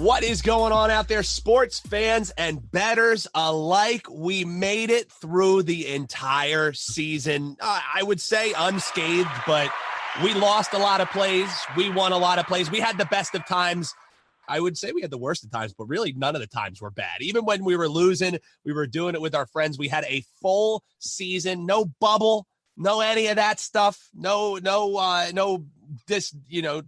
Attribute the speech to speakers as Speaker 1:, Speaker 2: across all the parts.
Speaker 1: What is going on out there, sports fans and bettors alike? We made it through the entire season. I would say unscathed, but we lost a lot of plays. We won a lot of plays. We had the best of times. I would say we had the worst of times, but really none of the times were bad. Even when we were losing, we were doing it with our friends. We had a full season, no bubble, no any of that stuff, no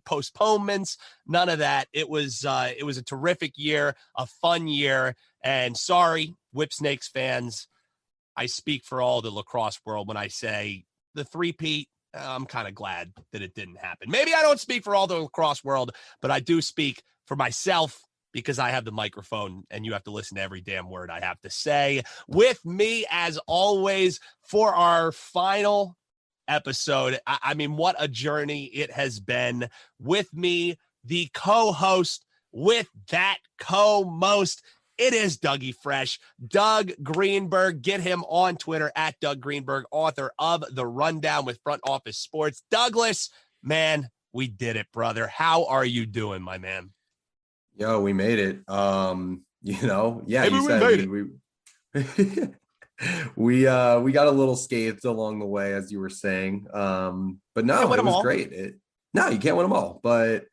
Speaker 1: postponements, none of that. It was a terrific year, a fun year, and sorry, Whip Snakes fans, I speak for all the lacrosse world when I say the three-peat. I'm kind of glad that it didn't happen. Maybe I don't speak for all the lacrosse world, but I do speak for myself because I have the microphone and you have to listen to every damn word I have to say. With me, as always, for our final episode. I mean, what a journey it has been. With me, the co-host with that co-most, it is Dougie Fresh, Doug Greenberg. Get him on Twitter at Doug Greenberg, author of The Rundown with Front Office Sports. Douglas, man, we did it, brother. How are you doing, my man?
Speaker 2: Yo, we made it.
Speaker 1: Maybe
Speaker 2: you said
Speaker 1: we
Speaker 2: we got a little scathed along the way, as you were saying. But no, it was great. No, you can't win them all. But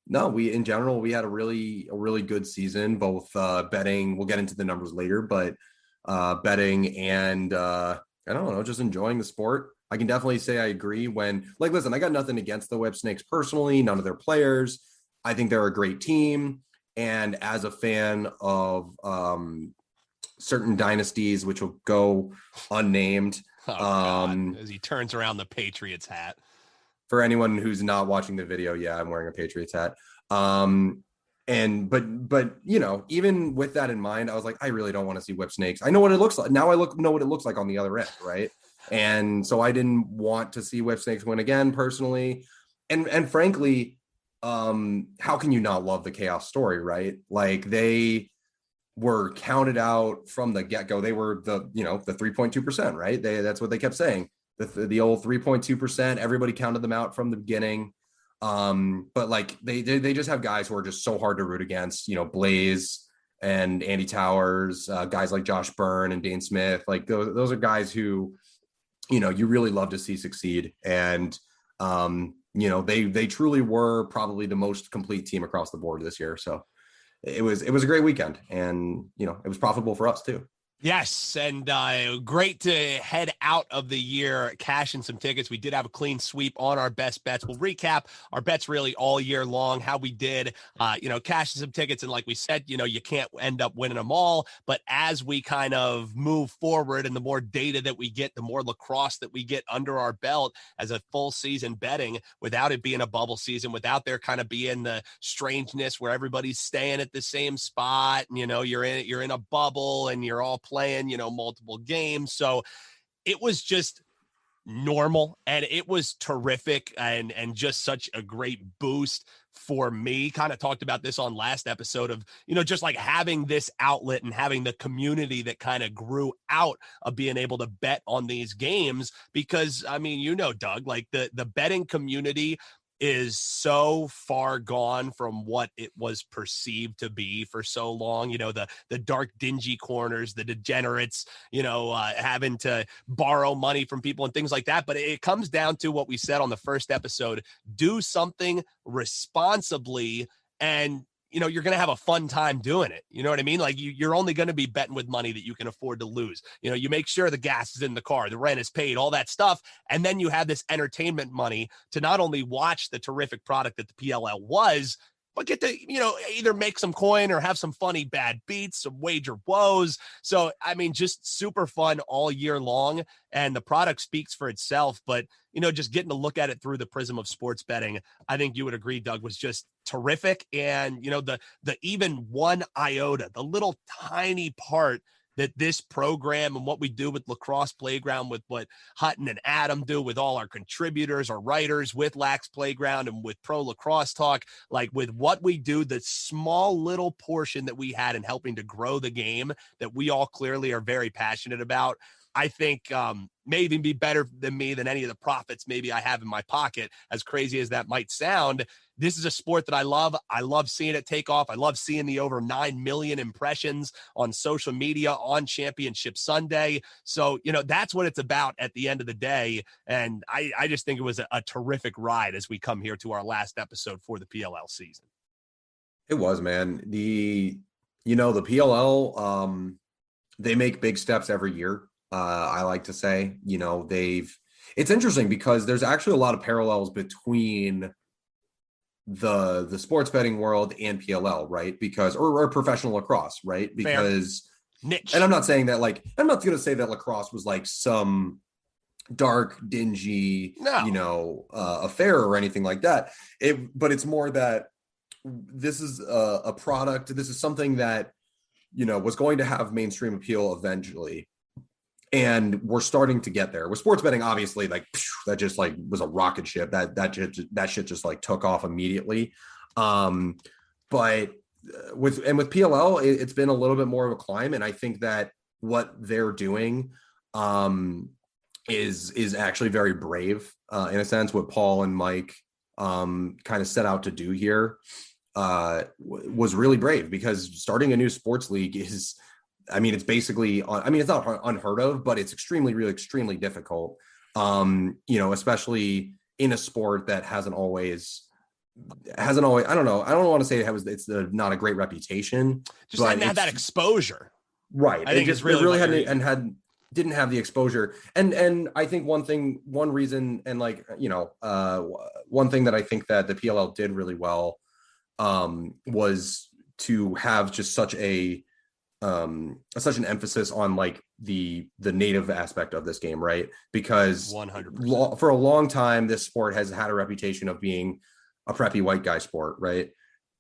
Speaker 2: no, we had a really good season, both betting. We'll get into the numbers later, but betting and I don't know, just enjoying the sport. I can definitely say I agree listen, I got nothing against the Whip Snakes personally, none of their players. I think they're a great team. And as a fan of certain dynasties, which will go unnamed.
Speaker 1: As he turns around the Patriots hat.
Speaker 2: For anyone who's not watching the video, yeah, I'm wearing a Patriots hat. But even with that in mind, I was like, I really don't want to see Whip Snakes. I know what it looks like. Now I know what it looks like on the other end, right? And so I didn't want to see Whip Snakes win again personally. And frankly, how can you not love the chaos story, right? Like, they were counted out from the get-go. They were the 3.2%, right? That's what they kept saying. The old 3.2%, everybody counted them out from the beginning. But like they just have guys who are just so hard to root against, Blaze and Andy Towers, guys like Josh Byrne and Dane Smith. Like those are guys who, you really love to see succeed. And, they truly were probably the most complete team across the board this year. So it was a great weekend, and it was profitable for us too.
Speaker 1: Yes, and great to head out of the year cashing some tickets. We did have a clean sweep on our best bets. We'll recap our bets really all year long, how we did, cashing some tickets. And like we said, you can't end up winning them all. But as we kind of move forward and the more data that we get, the more lacrosse that we get under our belt as a full season betting, without it being a bubble season, without there kind of being the strangeness where everybody's staying at the same spot, and, you're in a bubble and you're all playing, multiple games. So it was just normal, and it was terrific, and just such a great boost for me. Kind of talked about this on last episode of, just like having this outlet and having the community that kind of grew out of being able to bet on these games. Because I mean, Doug, like the betting community is so far gone from what it was perceived to be for so long. The dark, dingy corners, the degenerates, having to borrow money from people and things like that. But it comes down to what we said on the first episode: do something responsibly, and you're going to have a fun time doing it. You know what I mean? Like you're only going to be betting with money that you can afford to lose. You make sure the gas is in the car, the rent is paid, all that stuff. And then you have this entertainment money to not only watch the terrific product that the PLL was, but get to, either make some coin or have some funny bad beats, some wager woes. So, I mean, just super fun all year long. And the product speaks for itself. But, just getting to look at it through the prism of sports betting, I think you would agree, Doug, was just terrific. And, the even one iota, the little tiny part that this program and what we do with Lacrosse Playground, with what Hutton and Adam do with all our contributors, our writers, with Lax Playground and with Pro Lacrosse Talk, like with what we do, the small little portion that we had in helping to grow the game that we all clearly are very passionate about. I think may even be better than me than any of the profits maybe I have in my pocket, as crazy as that might sound. This is a sport that I love. I love seeing it take off. I love seeing the over 9 million impressions on social media on Championship Sunday. So, that's what it's about at the end of the day. And I just think it was a terrific ride as we come here to our last episode for the PLL season.
Speaker 2: It was, man. The PLL, they make big steps every year. I like to say, it's interesting because there's actually a lot of parallels between the sports betting world and PLL, right? Because or professional lacrosse, right? Because
Speaker 1: niche.
Speaker 2: And I'm not saying that I'm not going to say that lacrosse was like some dark, dingy, affair or anything like that. But it's more that this is a product. This is something that was going to have mainstream appeal eventually. And we're starting to get there with sports betting. Obviously, that just was a rocket ship. That shit just took off immediately. But with PLL, it's been a little bit more of a climb. And I think that what they're doing is actually very brave in a sense. What Paul and Mike kind of set out to do here was really brave, because starting a new sports league is. It's basically, it's not unheard of, but it's really extremely difficult. Especially in a sport that hasn't always, I don't know. I don't want to say it's not a great reputation.
Speaker 1: Just hadn't had that exposure.
Speaker 2: Right.
Speaker 1: I think it's really
Speaker 2: hadn't didn't have the exposure. And I think one reason, and one thing that I think that the PLL did really well was to have just such an emphasis on the native aspect of this game, right? Because
Speaker 1: 100%
Speaker 2: for a long time, this sport has had a reputation of being a preppy white guy sport, right?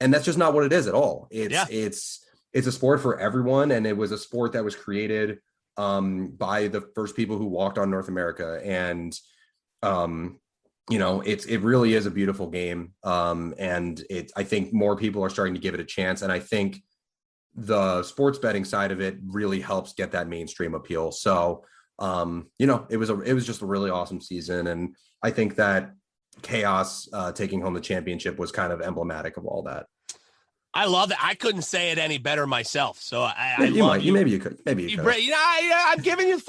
Speaker 2: And that's just not what it is at all. It's a sport for everyone, and it was a sport that was created by the first people who walked on North America, and it really is a beautiful game, and I think more people are starting to give it a chance, and I think the sports betting side of it really helps get that mainstream appeal. So, it was just a really awesome season. And I think that Chaos taking home the championship was kind of emblematic of all that.
Speaker 1: I love it. I couldn't say it any better myself. So
Speaker 2: Maybe you could.
Speaker 1: I'm giving you the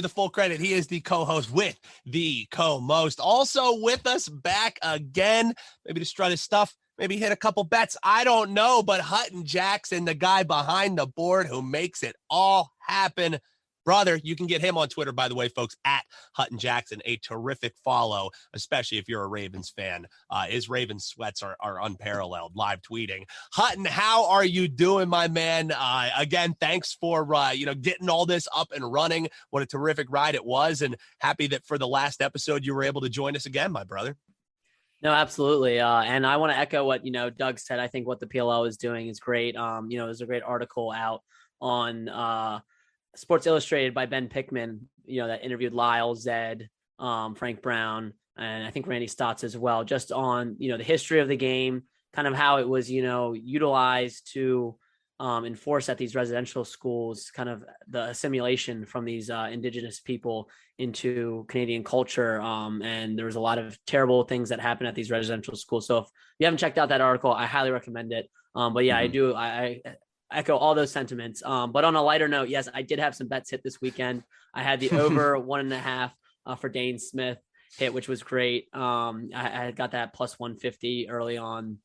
Speaker 1: full credit. He is the co-host with the co-most. Also with us back again, maybe to strut his stuff, maybe hit a couple bets. I don't know, but Hutton Jackson, the guy behind the board who makes it all happen. Brother, you can get him on Twitter, by the way, folks, at Hutton Jackson, a terrific follow, especially if you're a Ravens fan. His Ravens sweats are unparalleled, live tweeting. Hutton, how are you doing, my man? Again, thanks for, getting all this up and running. What a terrific ride it was, and happy that for the last episode, you were able to join us again, my brother.
Speaker 3: No, absolutely. And I want to echo what, Doug said. I think what the PLL is doing is great. There's a great article out on Sports Illustrated by Ben Pickman, that interviewed Lyle, Zed, Frank Brown, and I think Randy Stotts as well, just on, the history of the game, kind of how it was, utilized to enforce at these residential schools, kind of the assimilation from these indigenous people into Canadian culture. And there was a lot of terrible things that happened at these residential schools. So if you haven't checked out that article, I highly recommend it. But yeah, I echo all those sentiments. But on a lighter note, yes, I did have some bets hit this weekend. I had the over 1.5 for Dane Smith hit, which was great. I got that plus 150 early on,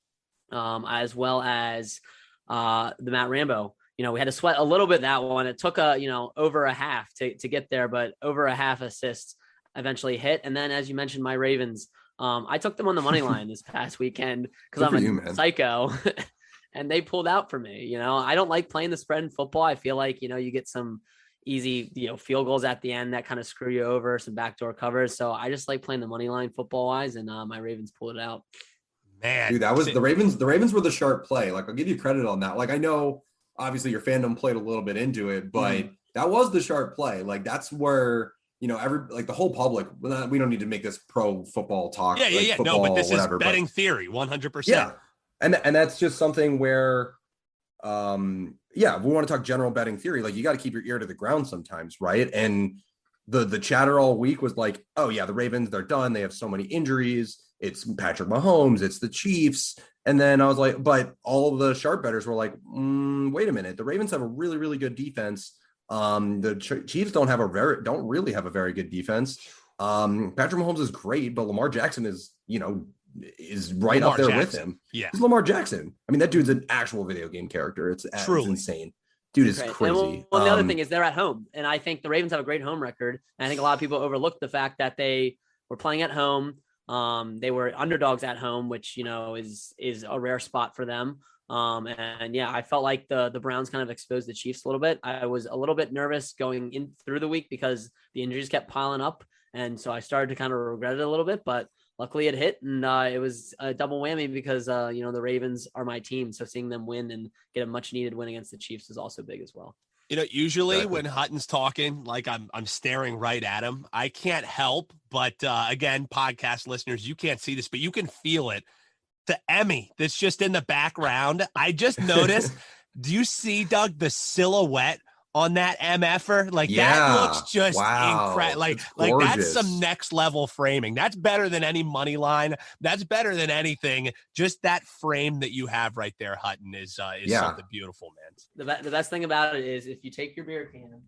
Speaker 3: as well as the Matt Rambo. We had to sweat a little bit that one. It took over a half to get there, but over a half assist eventually hit. And then, as you mentioned, my Ravens, I took them on the money line this past weekend because I'm a psycho. And they pulled out for me. I don't like playing the spread in football. I feel like, you get some easy, field goals at the end that kind of screw you over, some backdoor covers. So I just like playing the money line football wise, and my Ravens pulled it out.
Speaker 1: Man,
Speaker 2: dude, that was the Ravens. The Ravens were the sharp play. I'll give you credit on that. I know obviously your fandom played a little bit into it, but that was the sharp play. That's where, the whole public, we don't need to make this pro football talk.
Speaker 1: Yeah.
Speaker 2: Football,
Speaker 1: No, but this
Speaker 2: whatever,
Speaker 1: is betting theory, 100%.
Speaker 2: Yeah. And that's just something where, yeah, we want to talk general betting theory. Like, you got to keep your ear to the ground sometimes, right? And the chatter all week was like, oh yeah, the Ravens, they're done. They have so many injuries. It's Patrick Mahomes. It's the Chiefs. And then I was like, but all of the sharp bettors were like, wait a minute. The Ravens have a really, really good defense. The Chiefs don't really have a very good defense. Patrick Mahomes is great, but Lamar Jackson is right
Speaker 1: Lamar
Speaker 2: up there
Speaker 1: Jackson.
Speaker 2: with him.
Speaker 1: Yeah.
Speaker 2: It's Lamar Jackson. I mean, that dude's an actual video game character. It's insane. Dude is crazy.
Speaker 3: And the other thing is they're at home. And I think the Ravens have a great home record. And I think a lot of people overlooked the fact that they were playing at home. They were underdogs at home, which, is a rare spot for them. And yeah, I felt like the Browns kind of exposed the Chiefs a little bit. I was a little bit nervous going in through the week because the injuries kept piling up. And so I started to kind of regret it a little bit, but luckily it hit, and it was a double whammy because, the Ravens are my team. So seeing them win and get a much needed win against the Chiefs is also big as well.
Speaker 1: Usually when Hutton's talking, like I'm staring right at him. I can't help, but again, podcast listeners, you can't see this, but you can feel it. The Emmy that's just in the background. I just noticed, do you see, Doug, the silhouette on that MFer? Like, that looks just incredible. Like that's some next level framing. That's better than any money line. That's better than anything. Just that frame that you have right there, Hutton, is something beautiful, man.
Speaker 3: The best thing about it is if you take your beer can,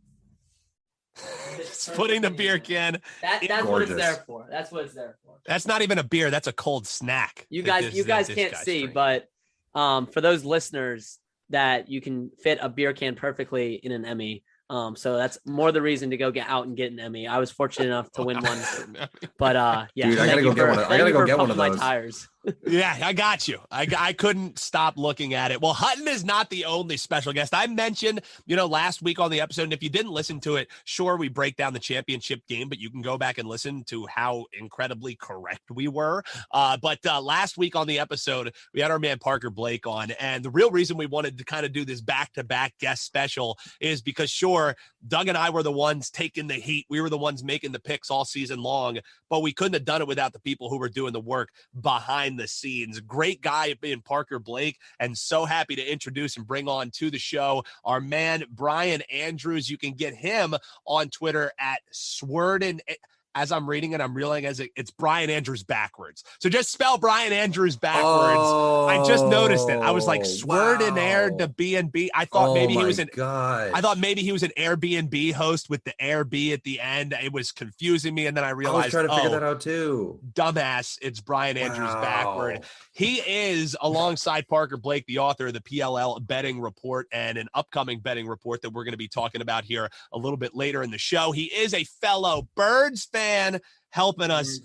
Speaker 1: it's putting the beer can.
Speaker 3: That's what it's there for. That's what it's there for.
Speaker 1: That's not even a beer. That's a cold snack.
Speaker 3: You guys can't see, but for those listeners, that you can fit a beer can perfectly in an Emmy. So that's more the reason to go get out and get an Emmy. I was fortunate enough to win one, but yeah.
Speaker 2: Dude, I gotta go get one. I gotta go get one of those.
Speaker 3: My tires.
Speaker 1: Yeah, I got you. I couldn't stop looking at it. Well, Hutton is not the only special guest. I mentioned, last week on the episode, and if you didn't listen to it, sure, we break down the championship game, but you can go back and listen to how incredibly correct we were. But last week on the episode, we had our man Parker Blake on, and the real reason we wanted to kind of do this back-to-back guest special is because, sure, Doug and I were the ones taking the heat. We were the ones making the picks all season long, but we couldn't have done it without the people who were doing the work behind the scenes. Great guy in Parker Blake, and so happy to introduce and bring on to the show our man Brian Andrews. You can get him on Twitter at Sworden. As I'm reading it, I'm realizing it's Brian Andrews backwards. So just spell Brian Andrews backwards. I just noticed it. I was like, Sworden Air to B&B. I thought maybe he was an Airbnb host with the Air B at the end. It was confusing me, and then I realized
Speaker 2: I was trying to figure that out too.
Speaker 1: Dumbass, it's Brian Andrews backward. He is, alongside Parker Blake, the author of the PLL betting report and an upcoming betting report that we're going to be talking about here a little bit later in the show. He is a fellow Birds fan, helping us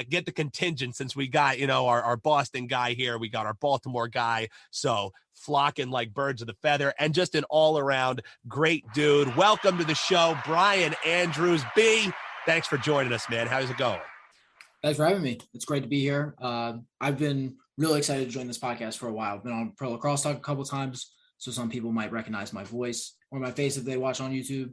Speaker 1: get the contingent, since we got, our Boston guy here. We got our Baltimore guy. So flocking like birds of the feather, and just an all around great dude. Welcome to the show, Brian Andrews. B, thanks for joining us, man. How's it going?
Speaker 4: Thanks for having me. It's great to be here. I've been really excited to join this podcast for a while. I've been on Pro Lacrosse Talk a couple times, so some people might recognize my voice or my face if they watch on YouTube.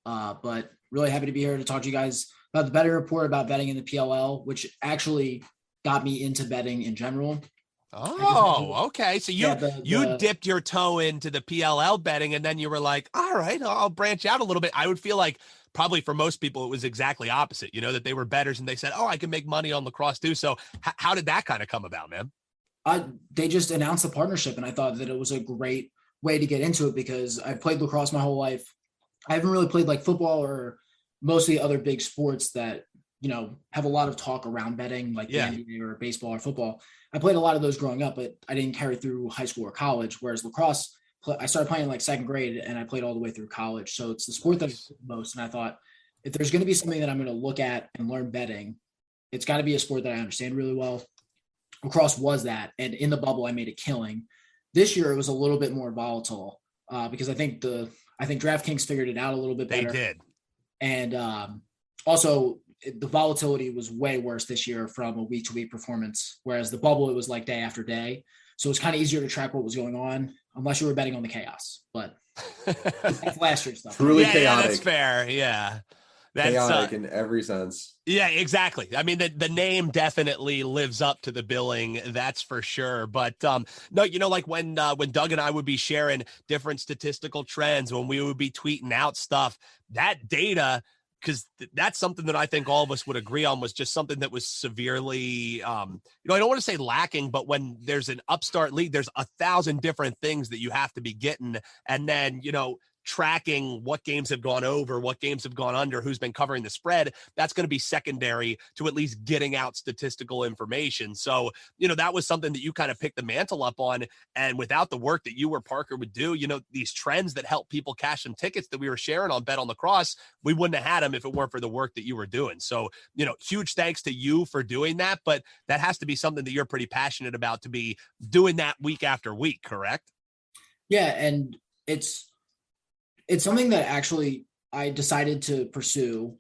Speaker 4: But really happy to be here to talk to you guys about the betting report, about betting in the PLL, which actually got me into betting in general.
Speaker 1: Oh, okay. So you dipped your toe into the PLL betting, and then you were like, all right, I'll branch out a little bit. I would feel like probably for most people, it was exactly opposite, that they were bettors and they said, oh, I can make money on lacrosse too. So how did that kind of come about, man?
Speaker 4: They just announced the partnership, and I thought that it was a great way to get into it because I've played lacrosse my whole life. I haven't really played like football or mostly other big sports that, have a lot of talk around betting, like the NBA or baseball or football. I played a lot of those growing up, but I didn't carry through high school or college, whereas lacrosse, I started playing in like second grade and I played all the way through college. So it's the sport that I played the most. And I thought, if there's going to be something that I'm going to look at and learn betting, it's got to be a sport that I understand really well. Lacrosse was that. And in the bubble, I made a killing. This year, it was a little bit more volatile because I think DraftKings figured it out a little bit better.
Speaker 1: They did.
Speaker 4: And also, the volatility was way worse this year from a week-to-week performance, whereas the bubble, it was like day after day. So it's kind of easier to track what was going on, unless you were betting on the chaos. But that's last year's stuff.
Speaker 2: Truly chaotic.
Speaker 1: Yeah, that's fair. Yeah. That's
Speaker 2: chaotic in every sense.
Speaker 1: Yeah, exactly. I mean, the name definitely lives up to the billing, that's for sure. But no, like when Doug and I would be sharing different statistical trends, when we would be tweeting out stuff, that data, because that's something that I think all of us would agree on, was just something that was severely, I don't want to say lacking, but when there's an upstart league, there's 1,000 different things that you have to be getting, and then tracking what games have gone over, what games have gone under, who's been covering the spread, that's going to be secondary to at least getting out statistical information. So, that was something that you kind of picked the mantle up on. And without the work that you or Parker would do, these trends that help people cash some tickets that we were sharing on Bet on Lacrosse, we wouldn't have had them if it weren't for the work that you were doing. So, huge thanks to you for doing that. But that has to be something that you're pretty passionate about, to be doing that week after week, correct?
Speaker 4: Yeah. And it's something that actually I decided to pursue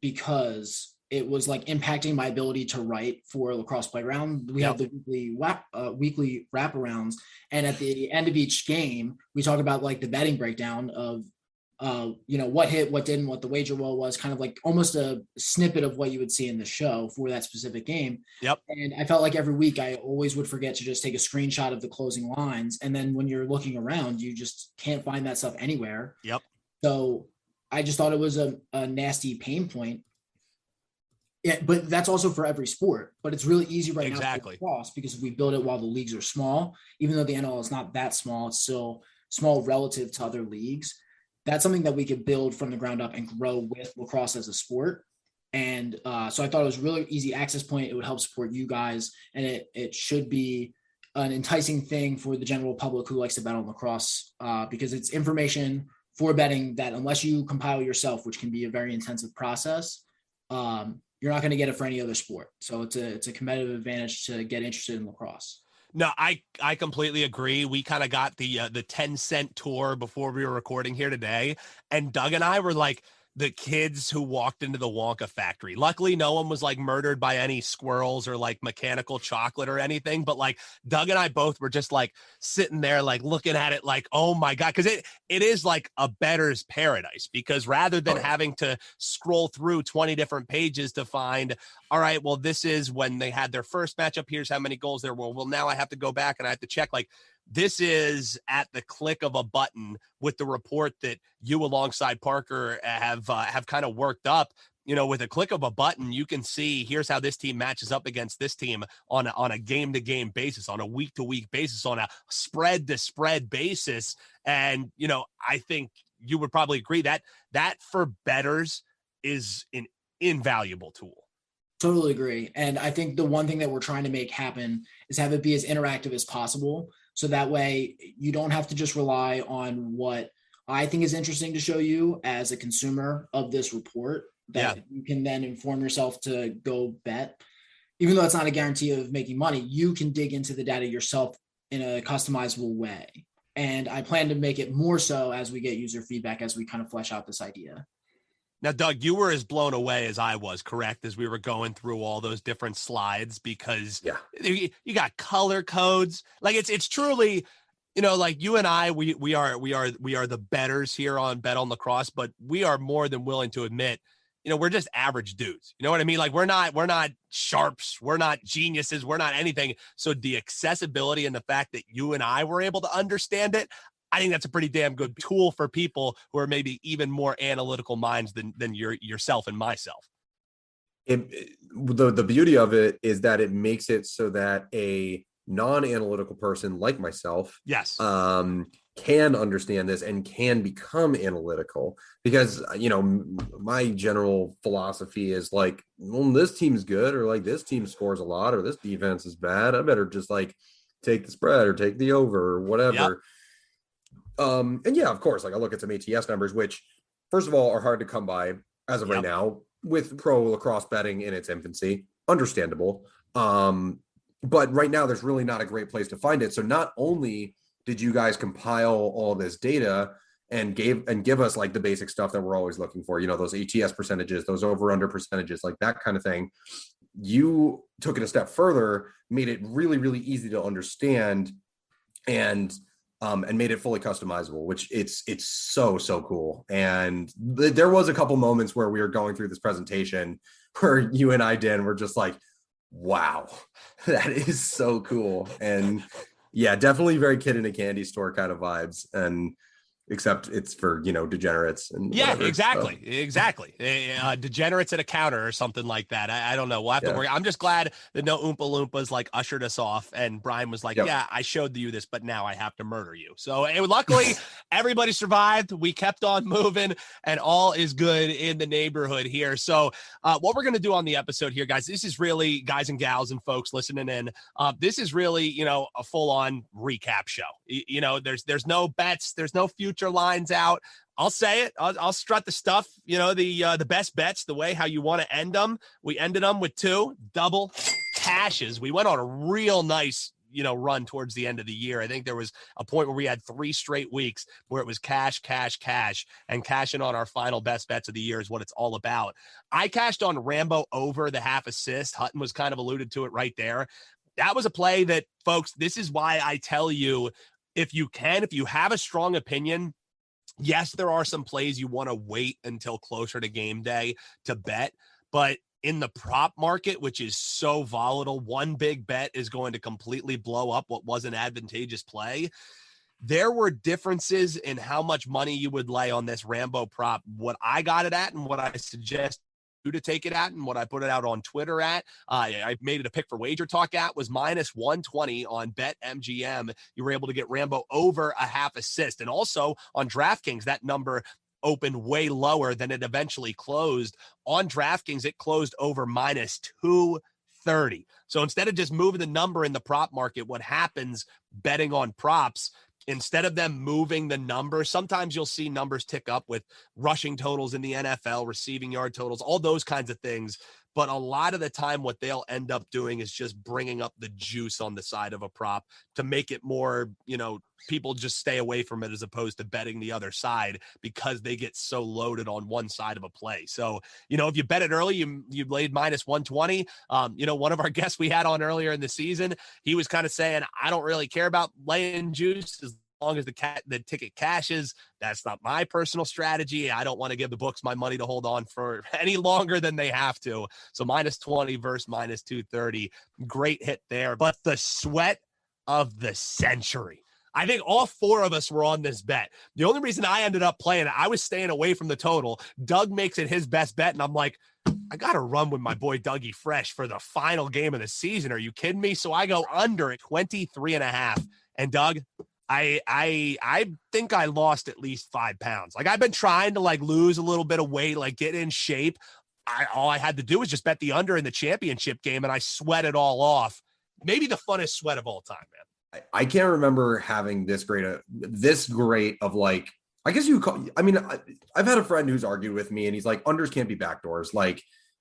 Speaker 4: because it was like impacting my ability to write for Lacrosse Playground. We have the weekly wraparounds, and at the end of each game, we talk about like the betting breakdown of what hit, what didn't, what the wager roll was, kind of like almost a snippet of what you would see in the show for that specific game.
Speaker 1: Yep.
Speaker 4: And I felt like every week I always would forget to just take a screenshot of the closing lines. And then when you're looking around, you just can't find that stuff anywhere.
Speaker 1: Yep.
Speaker 4: So I just thought it was a nasty pain point. Yeah, but that's also for every sport. But it's really easy right now for lacrosse, because if we build it while the leagues are small, even though the NL is not that small, it's still small relative to other leagues. That's something that we could build from the ground up and grow with lacrosse as a sport. And so I thought it was a really easy access point. It would help support you guys, and it should be an enticing thing for the general public who likes to bet on lacrosse, because it's information for betting that, unless you compile yourself, which can be a very intensive process, you're not going to get it for any other sport. So it's a competitive advantage to get interested in lacrosse.
Speaker 1: No, I completely agree. We kind of got the 10-cent tour before we were recording here today, and Doug and I were like the kids who walked into the Wonka factory. Luckily, no one was like murdered by any squirrels or like mechanical chocolate or anything. But like Doug and I both were just like sitting there, like looking at it like, oh my God. Cause it is like a bettor's paradise, because rather than having to scroll through 20 different pages to find, all right, well, this is when they had their first matchup. Here's how many goals there were. Well, now I have to go back and I have to check. Like, this is at the click of a button with the report that you alongside Parker have kind of worked up. With a click of a button, you can see here's how this team matches up against this team on a game-to-game basis, on a week-to-week basis, on a spread-to-spread basis. And, I think you would probably agree that for bettors is an invaluable tool.
Speaker 4: Totally agree. And I think the one thing that we're trying to make happen is have it be as interactive as possible. So that way you don't have to just rely on what I think is interesting to show you as a consumer of this report, that you can then inform yourself to go bet. Even though it's not a guarantee of making money, you can dig into the data yourself in a customizable way. And I plan to make it more so as we get user feedback, as we kind of flesh out this idea.
Speaker 1: Now, Doug, you were as blown away as I was, correct, as we were going through all those different slides, because you got color codes. Like it's truly, like you and I, we are the bettors here on Bet on Lacrosse, but we are more than willing to admit, we're just average dudes. You know what I mean? Like we're not sharps, we're not geniuses, we're not anything. So the accessibility and the fact that you and I were able to understand it, I think that's a pretty damn good tool for people who are maybe even more analytical minds than yourself and myself.
Speaker 2: The beauty of it is that it makes it so that a non-analytical person like myself, can understand this and can become analytical, because my general philosophy is like, well, this team's good, or like this team scores a lot, or this defense is bad, I better just like take the spread or take the over or whatever. And of course, like I look at some ATS numbers, which first of all are hard to come by as of right now with pro lacrosse betting in its infancy. Understandable. But right now there's really not a great place to find it. So not only did you guys compile all this data and give us like the basic stuff that we're always looking for, those ATS percentages, those over under percentages, like that kind of thing, you took it a step further, made it really, really easy to understand, and and made it fully customizable, which it's so cool. And there was a couple moments where we were going through this presentation where you and I, Dan, were just like, wow, that is so cool. And yeah, definitely very kid in a candy store kind of vibes. And except it's for, degenerates. And
Speaker 1: yeah,
Speaker 2: whatever,
Speaker 1: exactly. Degenerates at a counter or something like that. I don't know. We'll have to worry. I'm just glad that no Oompa Loompas like ushered us off. And Brian was like, yeah, I showed you this, but now I have to murder you. So luckily everybody survived. We kept on moving and all is good in the neighborhood here. So what we're going to do on the episode here, guys, this is really, guys and gals and folks listening in, this is really, a full on recap show. There's no bets. There's no future lines out. I'll say it. I'll strut the stuff, the best bets, the way how you want to end them. We ended them with 2 double cashes. We went on a real nice, run towards the end of the year. I think there was a point where we had 3 straight weeks where it was cash, and cashing on our final best bets of the year is what it's all about. I cashed on Rambo over the half assist. Hutton was kind of alluded to it right there. That was a play that, folks, this is why I tell you, if you have a strong opinion, yes, there are some plays you want to wait until closer to game day to bet, but in the prop market, which is so volatile, one big bet is going to completely blow up what was an advantageous play. There were differences in how much money you would lay on this Rambo prop, what I got it at and what I suggest to take it at, and what I put it out on Twitter at. I made it a pick for Wager Talk at was -120 on BetMGM. You were able to get Rambo over a half assist. And also on DraftKings, that number opened way lower than it eventually closed. On DraftKings, it closed over -230. So instead of just moving the number in the prop market, what happens betting on props, instead of them moving the number, sometimes you'll see numbers tick up with rushing totals in the NFL, receiving yard totals, all those kinds of things. But a lot of the time, what they'll end up doing is just bringing up the juice on the side of a prop to make it more, people just stay away from it as opposed to betting the other side because they get so loaded on one side of a play. So, if you bet it early, you laid -120. One of our guests we had on earlier in the season, he was kind of saying, I don't really care about laying juice as long as the ticket cashes. That's not my personal strategy. I don't want to give the books my money to hold on for any longer than they have to. So -20 versus -230, great hit there. But the sweat of the century, I think all 4 of us were on this bet. The only reason I ended up playing it, I was staying away from the total. Doug makes it his best bet, and I'm like, I got to run with my boy Dougie Fresh for the final game of the season. Are you kidding me? So I go under at 23.5. And Doug, I think I lost at least 5 pounds. Like, I've been trying to lose a little bit of weight, get in shape. All I had to do was just bet the under in the championship game, and I sweat it all off. Maybe the funnest sweat of all time, man.
Speaker 2: I can't remember having this great of I guess I've had a friend who's argued with me and he's like, unders can't be backdoors.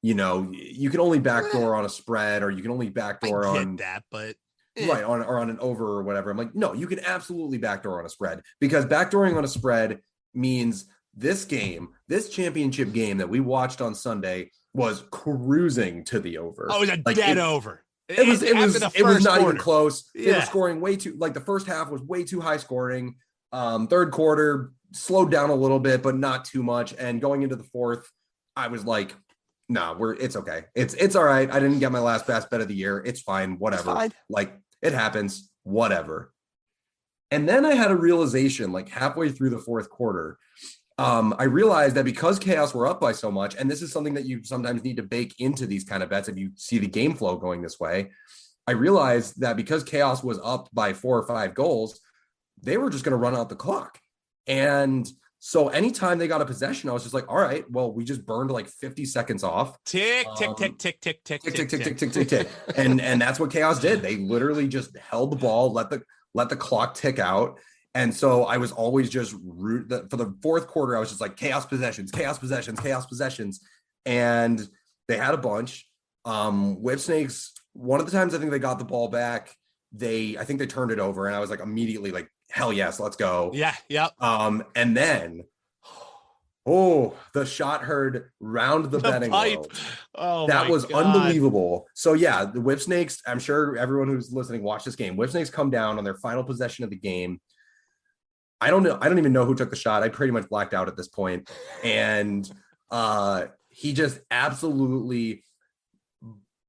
Speaker 2: You can only backdoor on a spread, or you can only backdoor on
Speaker 1: that, but
Speaker 2: right on an over or whatever. I'm like, no, you can absolutely backdoor on a spread, because backdooring on a spread means this championship game that we watched on Sunday was cruising to the over.
Speaker 1: Oh, it was a dead over.
Speaker 2: It was not even close.
Speaker 1: Yeah.
Speaker 2: They were scoring way too, the first half was way too high scoring. Third quarter slowed down a little bit, but not too much. And going into the fourth, I was like, no, it's okay. It's all right. I didn't get my last best bet of the year. It's fine. Whatever. It's fine. It happens, whatever. And then I had a realization halfway through the fourth quarter. I realized that because Chaos were up by so much, and this is something that you sometimes need to bake into these kind of bets if you see the game flow going this way, I realized that because Chaos was up by 4 or 5 goals, they were just going to run out the clock. And so anytime they got a possession, I was just like, all right, well, we just burned 50 seconds off.
Speaker 1: Tick, tick, tick, tick, tick, tick,
Speaker 2: tick, tick, tick, tick, tick, tick, tick. And that's what Chaos did. They literally just held the ball, let the clock tick out. And so I was always just for the fourth quarter, I was just like, Chaos possessions, Chaos possessions, Chaos possessions. And they had a bunch. Whip Snakes, one of the times I think they got the ball back, I think they turned it over, and I was immediately hell yes, let's go.
Speaker 1: Yeah. Yep.
Speaker 2: And then, the shot heard round the betting world.
Speaker 1: Oh,
Speaker 2: that was
Speaker 1: God.
Speaker 2: Unbelievable. So yeah, the Whip Snakes, I'm sure everyone who's listening watched this game. Whip Snakes come down on their final possession of the game. I don't know. I don't even know who took the shot. I pretty much blacked out at this point. And he just absolutely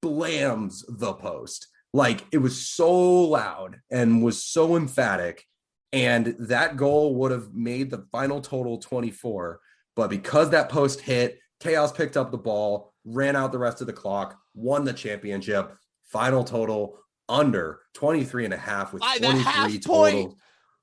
Speaker 2: blams the post. Like, it was so loud and was so emphatic. And that goal would have made the final total 24. But because that post hit, Chaos picked up the ball, ran out the rest of the clock, won the championship. Final total under 23.5 with 23 total.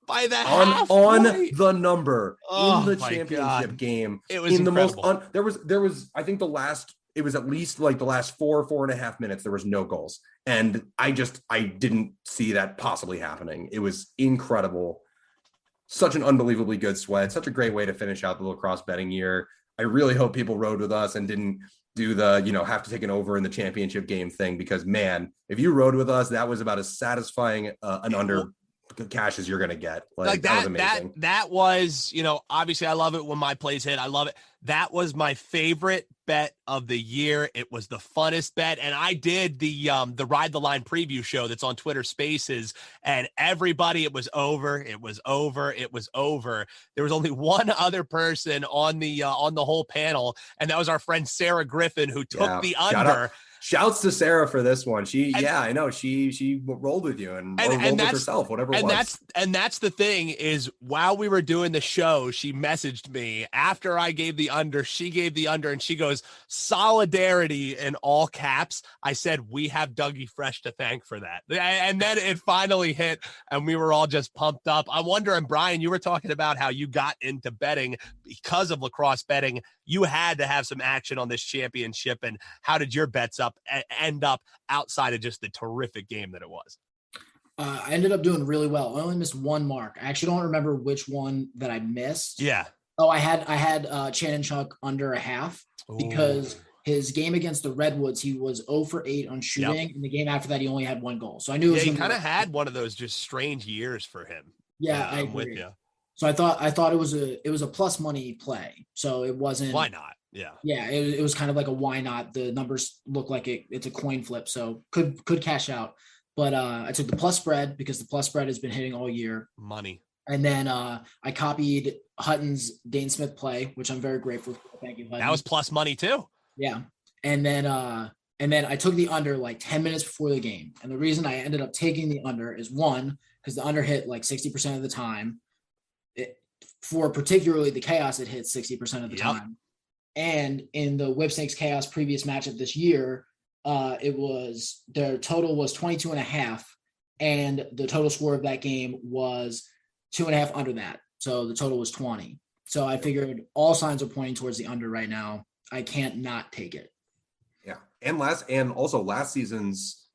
Speaker 1: By the
Speaker 2: on the number in the championship game.
Speaker 1: It was incredible.
Speaker 2: There was I think it was at least like the last 4.5 minutes there was no goals, and I didn't see that possibly happening. It was incredible. Such an unbelievably good sweat, such a great way to finish out the lacrosse betting year. I really hope people rode with us and didn't do the, have to take an over in the championship game thing, because man, if you rode with us, that was about as satisfying an under cash as you're going to get. Like that was amazing.
Speaker 1: That was, obviously I love it when my plays hit. I love it. That was my favorite bet of the year. It was the funnest bet. And I did the Ride the Line preview show that's on Twitter Spaces, and everybody, it was over. It was over. It was over. There was only one other person on the whole panel, and that was our friend Sarah Griffin, who took the under.
Speaker 2: Shouts to Sarah for this one. I know she rolled with you and rolled with herself, whatever it was.
Speaker 1: And that's the thing is, while we were doing the show, she messaged me after I gave the under. She gave the under, and she goes, "Solidarity" in all caps. I said, "We have Dougie Fresh to thank for that." And then it finally hit, and we were all just pumped up. I wonder, and Brian, you were talking about how you got into betting because of lacrosse betting. You had to have some action on this championship, and how did your bets end up outside of just the terrific game that it was?
Speaker 4: I ended up doing really well. I only missed one mark. I actually don't remember which one that I missed.
Speaker 1: Yeah.
Speaker 4: Oh, I had Shannon Chuck under a half because his game against the Redwoods, he was 0 for 8 on shooting. Yep. And the game after that, he only had one goal. So I knew
Speaker 1: he kind of had one of those just strange years for him.
Speaker 4: Yeah, I agree. With you. So I thought it was a plus money play. So it wasn't.
Speaker 1: Why not? Yeah.
Speaker 4: Yeah. It was kind of like a why not. The numbers look like it's a coin flip. So could cash out. But I took the plus spread because the plus spread has been hitting all year.
Speaker 1: Money.
Speaker 4: And then I copied Hutton's Dane Smith play, which I'm very grateful for. Thank you, Hutton.
Speaker 1: That was plus money too.
Speaker 4: Yeah. And then I took the under like 10 minutes before the game. And the reason I ended up taking the under is, one, because the under hit like 60% of the time. For particularly the Chaos, it hit 60% of the time. And in the Whip Snakes Chaos previous matchup this year, their total was 22.5, and the total score of that game was 2.5 under that. So the total was 20. So I figured all signs are pointing towards the under right now. I can't not take it.
Speaker 2: Yeah. And last season's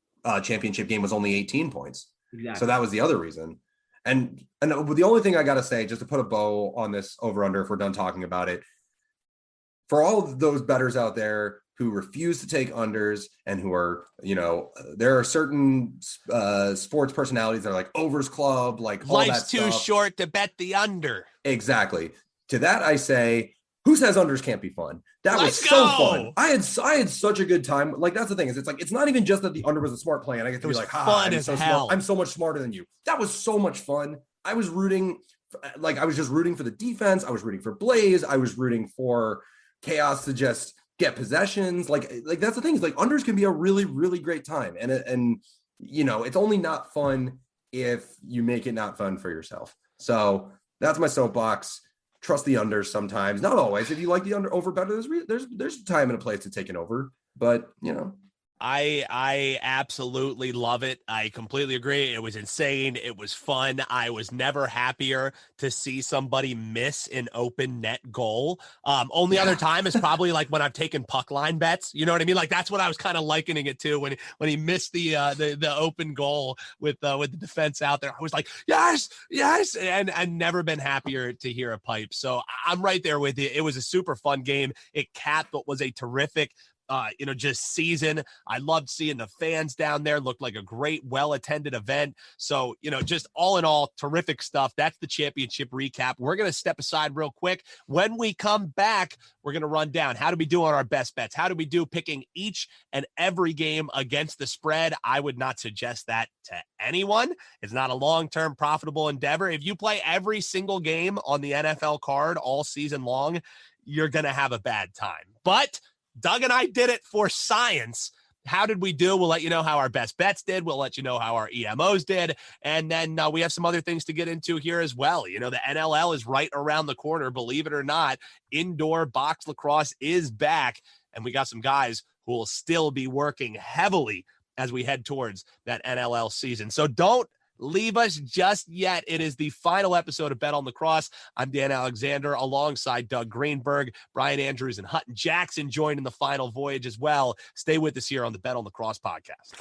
Speaker 2: championship game was only 18 points.
Speaker 4: Exactly.
Speaker 2: So that was the other reason. And the only thing I got to say, just to put a bow on this over under, if we're done talking about it, for all of those bettors out there who refuse to take unders and who are, there are certain sports personalities that are like overs club, like all
Speaker 1: life's
Speaker 2: that
Speaker 1: too
Speaker 2: stuff.
Speaker 1: Short to bet the under.
Speaker 2: Exactly. To that I say, who says unders can't be fun? That was so fun. I had such a good time. Like, that's the thing, is it's like, it's not even just that the under was a smart play and I get to be like,
Speaker 1: I'm so smart.
Speaker 2: I'm so much smarter than you. That was so much fun. I was just rooting for the defense. I was rooting for Blaze. I was rooting for Chaos to just get possessions. Like that's the thing, is like unders can be a really, really great time. And it's only not fun if you make it not fun for yourself. So that's my soapbox. Trust the unders sometimes, not always. If you like the over better, there's a time and a place to take an over, but
Speaker 1: I absolutely love it. I completely agree. It was insane. It was fun. I was never happier to see somebody miss an open net goal. Only other time is probably like when I've taken puck line bets. You know what I mean? Like, that's what I was kind of likening it to when he missed the open goal with the defense out there. I was like, yes, and never been happier to hear a pipe. So I'm right there with you. It was a super fun game. It capped what was a terrific just season. I loved seeing the fans down there. Looked like a great, well-attended event. So, just all in all, terrific stuff. That's the championship recap. We're going to step aside real quick. When we come back, we're going to run down how do we do on our best bets? How do we do picking each and every game against the spread? I would not suggest that to anyone. It's not a long-term profitable endeavor. If you play every single game on the NFL card all season long, you're going to have a bad time. But Doug and I did it for science. How did we do? We'll let you know how our best bets did. We'll let you know how our EMOs did. And then we have some other things to get into here as well. The NLL is right around the corner. Believe it or not, indoor box lacrosse is back. And we got some guys who will still be working heavily as we head towards that NLL season. So don't leave us just yet. It is the final episode of Bet On Lacrosse. I'm Dan Alexander alongside Doug Greenberg, Brian Andrews, and Hutton Jackson joined in the final voyage as well. Stay with us here on the Bet On Lacrosse podcast.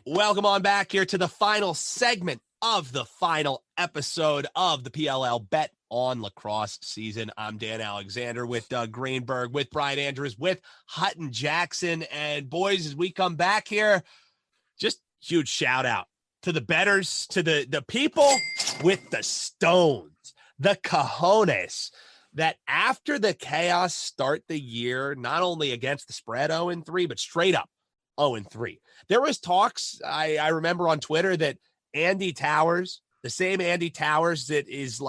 Speaker 1: Welcome on back here to the final segment of the final episode of the PLL Bet On Lacrosse season. I'm Dan Alexander with Doug Greenberg, with Brian Andrews, with Hutton Jackson. And boys, as we come back here, just huge shout out to the bettors, to the people with the stones, the cojones, that after the chaos start the year, not only against the spread 0-3, but straight up 0-3. There was talks, I remember on Twitter, that Andy Towers, the same Andy Towers that is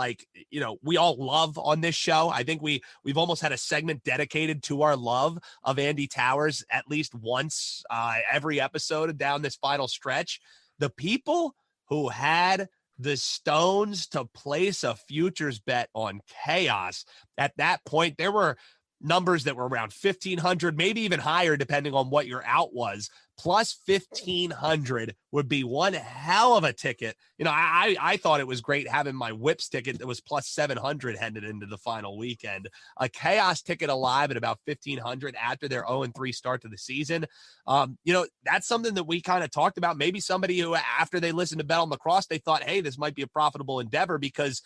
Speaker 1: we all love on this show. I think we've almost had a segment dedicated to our love of Andy Towers at least once every episode down this final stretch. The people who had the stones to place a futures bet on chaos at that point, there were numbers that were around 1,500, maybe even higher, depending on what your out was. Plus 1,500 would be one hell of a ticket. I thought it was great having my Whips ticket that was plus 700 headed into the final weekend. A chaos ticket alive at about 1,500 after their 0-3 start to the season. That's something that we kind of talked about. Maybe somebody who, after they listened to Bet On Lacrosse, they thought, hey, this might be a profitable endeavor, because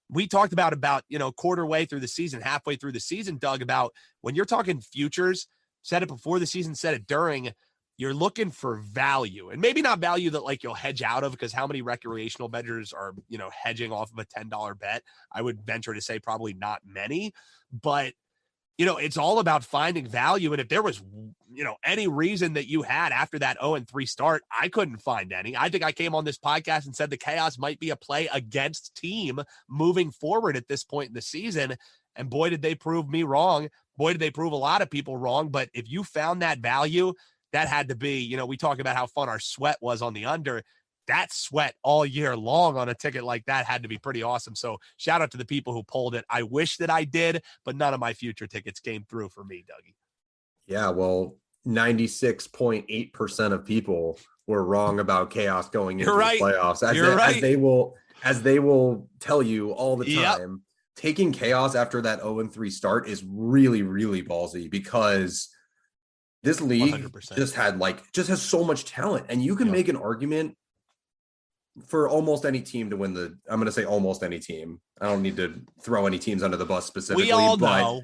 Speaker 1: we talked about quarter way through the season, halfway through the season, Doug, about when you're talking futures, said it before the season, said it during, you're looking for value, and maybe not value that you'll hedge out of, because how many recreational bettors are, hedging off of a $10 bet? I would venture to say probably not many, but it's all about finding value. And if there was, any reason that you had after that 0-3 start, I couldn't find any. I think I came on this podcast and said the chaos might be a play against team moving forward at this point in the season. And boy, did they prove me wrong. Boy, did they prove a lot of people wrong. But if you found that value, that had to be, we talk about how fun our sweat was on the under. That sweat all year long on a ticket like that had to be pretty awesome. So shout out to the people who pulled it. I wish that I did, but none of my future tickets came through for me, Dougie.
Speaker 2: Yeah, well, 96.8% of people were wrong about chaos going into the playoffs. As they will tell you all the time. Yep. Taking chaos after that 0-3 start is really, really ballsy, because this league 100%. just has so much talent, and you can make an argument for almost any team to win I'm going to say almost any team. I don't need to throw any teams under the bus specifically.
Speaker 1: We all know.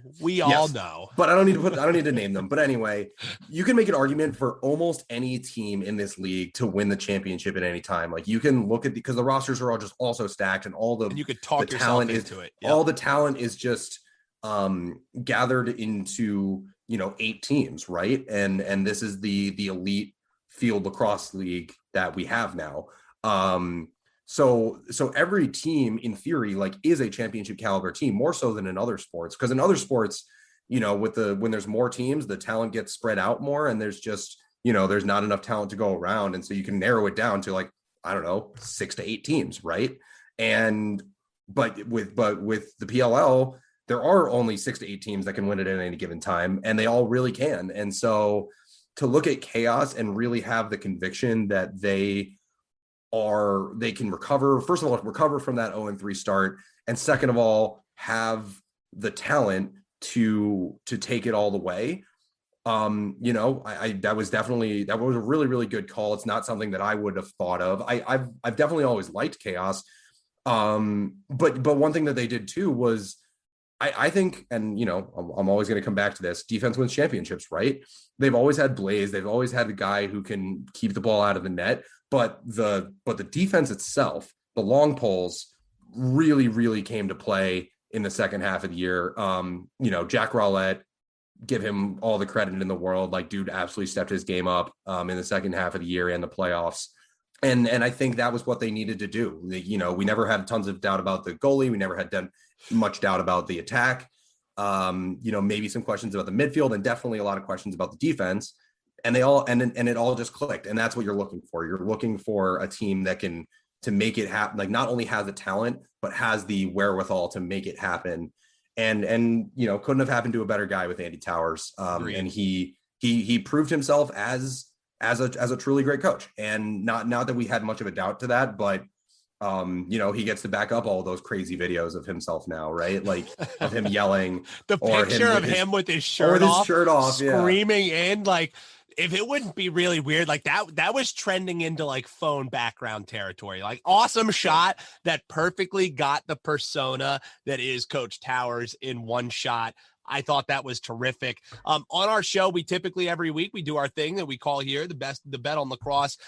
Speaker 2: But I don't need to name them. But anyway, you can make an argument for almost any team in this league to win the championship at any time. You can look at, because the rosters are all just also stacked, and you could talk yourself into it. Yep. All the talent is just gathered into 8 teams, right? And this is the elite field lacrosse league that we have now. So every team in theory is a championship caliber team, more so than in other sports, because in other sports, when there's more teams, the talent gets spread out more, and there's just there's not enough talent to go around, and so you can narrow it down to 6 to 8 teams, right? But with the PLL, there are only 6 to 8 teams that can win it at any given time, and they all really can. And so to look at chaos and really have the conviction that they can recover, first of all, recover from that 0-3 start, and second of all, have the talent to take it all the way. That was a really, really good call. It's not something that I would have thought of. I've definitely always liked chaos. But one thing that they did too was I think, and I'm always going to come back to this, defense wins championships, right? They've always had Blaze. They've always had a guy who can keep the ball out of the net, but the defense itself, the long poles really, really came to play in the second half of the year. Jack Rowlett, give him all the credit in the world. Like, dude absolutely stepped his game up in the second half of the year and the playoffs. And I think that was what they needed to do. We never had tons of doubt about the goalie. We never had done much doubt about the attack. Maybe some questions about the midfield and definitely a lot of questions about the defense. And they all, and it all just clicked. And that's what you're looking for. You're looking for a team that can, to make it happen, like not only has the talent, but has the wherewithal to make it happen. And couldn't have happened to a better guy with Andy Towers. And he proved himself as a truly great coach. And not that we had much of a doubt to that, but he gets to back up all those crazy videos of himself now, right? Like of him yelling.
Speaker 1: The picture of him with his shirt off, screaming in, like, if it wouldn't be really weird, like that was trending into like phone background territory. Like, awesome shot that perfectly got the persona that is Coach Towers in one shot. I thought that was terrific. On our show, we typically every week we do our thing that we call here the Bet on Lacrosse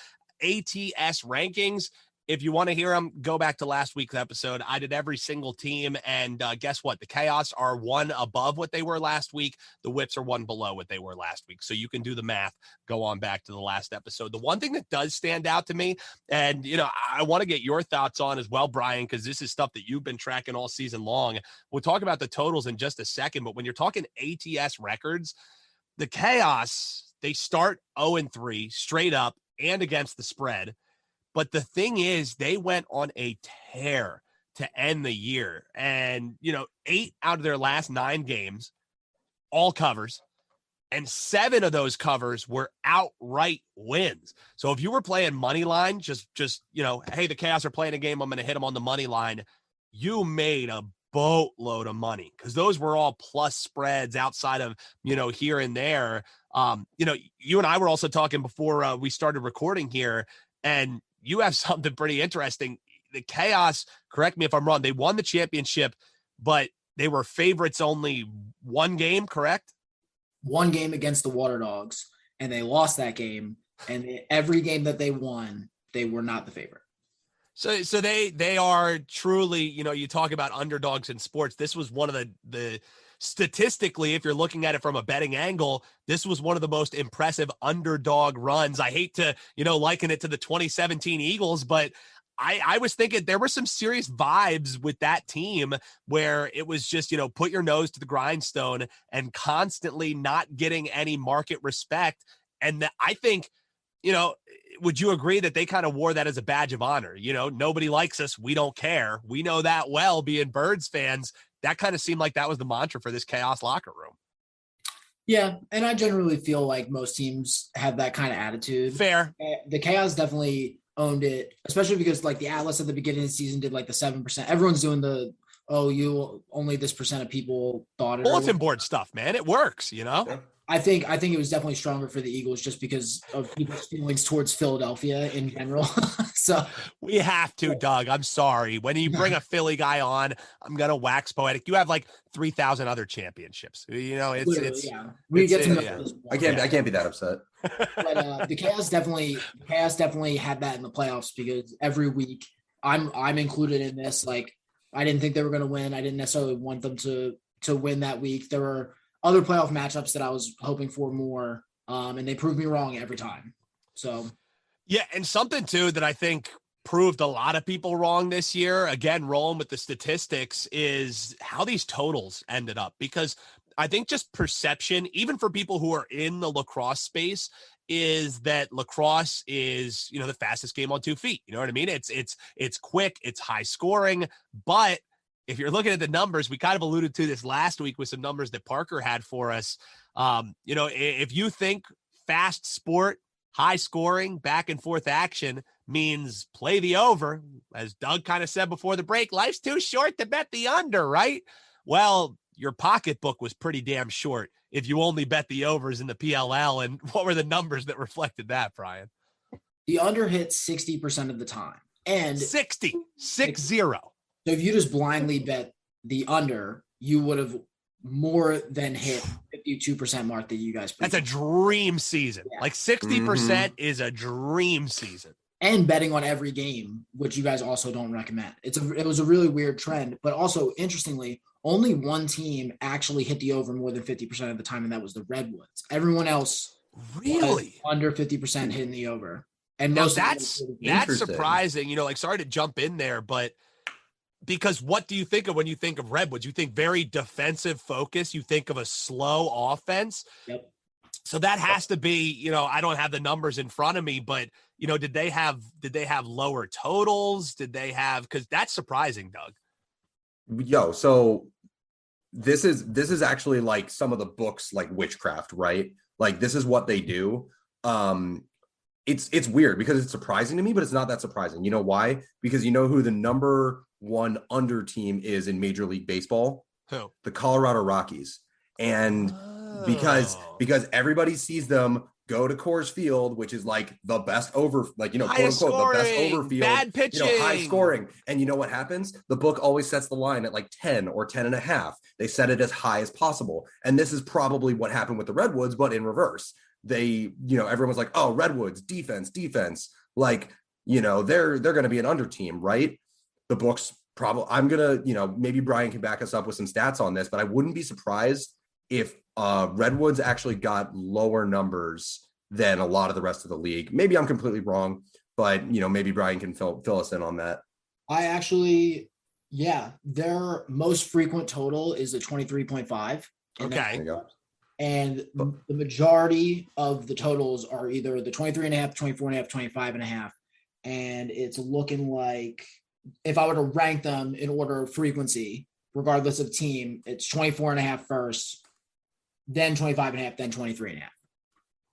Speaker 1: ATS rankings. If you want to hear them, go back to last week's episode. I did every single team, and guess what? The Chaos are one above what they were last week. The Whips are one below what they were last week. So you can do the math. Go on back to the last episode. The one thing that does stand out to me, and I want to get your thoughts on as well, Brian, because this is stuff that you've been tracking all season long. We'll talk about the totals in just a second, but when you're talking ATS records, the Chaos, they start 0-3 straight up and against the spread. But the thing is, they went on a tear to end the year. And, 8 out of their last 9 games, all covers. And 7 of those covers were outright wins. So if you were playing money line, just hey, the Chaos are playing a game, I'm going to hit them on the money line, you made a boatload of money because those were all plus spreads outside of, here and there. You and I were also talking before we started recording here, and you have something pretty interesting. The Chaos, correct me if I'm wrong, they won the championship, but they were favorites only one game, correct?
Speaker 4: One game against the Water Dogs, and they lost that game. And every game that they won, they were not the favorite.
Speaker 1: So they are truly, you talk about underdogs in sports. This was one of the statistically, if you're looking at it from a betting angle, this was one of the most impressive underdog runs. I hate to, liken it to the 2017 Eagles, but I was thinking there were some serious vibes with that team where it was just, put your nose to the grindstone and constantly not getting any market respect. And I think, would you agree that they kind of wore that as a badge of honor? Nobody likes us. We don't care. We know that well, being Birds fans. That kind of seemed like that was the mantra for this Chaos locker room.
Speaker 4: Yeah, and I generally feel like most teams have that kind of attitude.
Speaker 1: Fair.
Speaker 4: The Chaos definitely owned it, especially because like the Atlas at the beginning of the season did like the 7%. Everyone's doing the, you only this percent of people thought it.
Speaker 1: Bulletin board stuff, man. It works,
Speaker 2: Yeah.
Speaker 4: I think it was definitely stronger for the Eagles just because of people's feelings towards Philadelphia in general. So
Speaker 1: we have to, Doug. I'm sorry. When you bring a Philly guy on, I'm gonna wax poetic. You have like 3,000 other championships. It's
Speaker 4: yeah. We get to know this.
Speaker 2: I can't be that upset.
Speaker 4: But the Chaos definitely had that in the playoffs because every week I'm included in this. Like I didn't think they were going to win. I didn't necessarily want them to win that week. There were other playoff matchups that I was hoping for more, and they proved me wrong every time. So,
Speaker 1: yeah, and something too that I think proved a lot of people wrong this year, again, rolling with the statistics, is how these totals ended up. Because I think just perception, even for people who are in the lacrosse space, is that lacrosse is, the fastest game on 2 feet. You know what I mean? It's quick, it's high scoring, but if you're looking at the numbers, we kind of alluded to this last week with some numbers that Parker had for us. If you think fast sport, high scoring, back and forth action means play the over, as Doug kind of said before the break, life's too short to bet the under, right? Well, your pocketbook was pretty damn short if you only bet the overs in the PLL. And what were the numbers that reflected that, Brian?
Speaker 4: The under hit 60% of the time. And
Speaker 1: 60. So
Speaker 4: if you just blindly bet the under, you would have more than hit 52% mark that you guys.
Speaker 1: That's a dream season.
Speaker 4: Yeah.
Speaker 1: Like 60% is a dream season.
Speaker 4: And betting on every game, which you guys also don't recommend. It was a really weird trend, but also interestingly, only one team actually hit the over more than 50% of the time, and that was the Redwoods. Everyone else
Speaker 1: really
Speaker 4: under 50% hitting the over. And
Speaker 1: now
Speaker 4: most
Speaker 1: that's surprising. Like, sorry to jump in there, but because what do you think of when you think of Redwoods? You think very defensive focus. You think of a slow offense.
Speaker 4: Yep.
Speaker 2: So
Speaker 1: that has to be, I don't have the numbers in front of me, but did they have lower totals? Did they have, because that's surprising, Doug.
Speaker 2: So this is actually like some of the books, like witchcraft, right? Like this is what they do. It's weird because it's surprising to me, but it's not that surprising. You know why? Because you know who the number one under team is in Major League Baseball?
Speaker 1: Who?
Speaker 2: The Colorado Rockies. And because everybody sees them go to Coors Field, which is like the best over, like, quote unquote, the best over field,
Speaker 1: bad pitching,
Speaker 2: high scoring. And you know what happens? The book always sets the line at like 10 or 10.5. They set it as high as possible. And this is probably what happened with the Redwoods, but in reverse. They, everyone's like, oh, Redwoods, defense. Like, they're going to be an under team, right? The book's probably, I'm going to, maybe Brian can back us up with some stats on this, but I wouldn't be surprised if Redwoods actually got lower numbers than a lot of the rest of the league. Maybe I'm completely wrong, but maybe Brian can fill us in on that.
Speaker 4: Their most frequent total is a 23.5.
Speaker 1: Okay.
Speaker 4: And the majority of the totals are either the 23.5, 24.5, 25.5. And it's looking like, if I were to rank them in order of frequency, regardless of team, it's 24.5 first, then 25.5, then 23.5.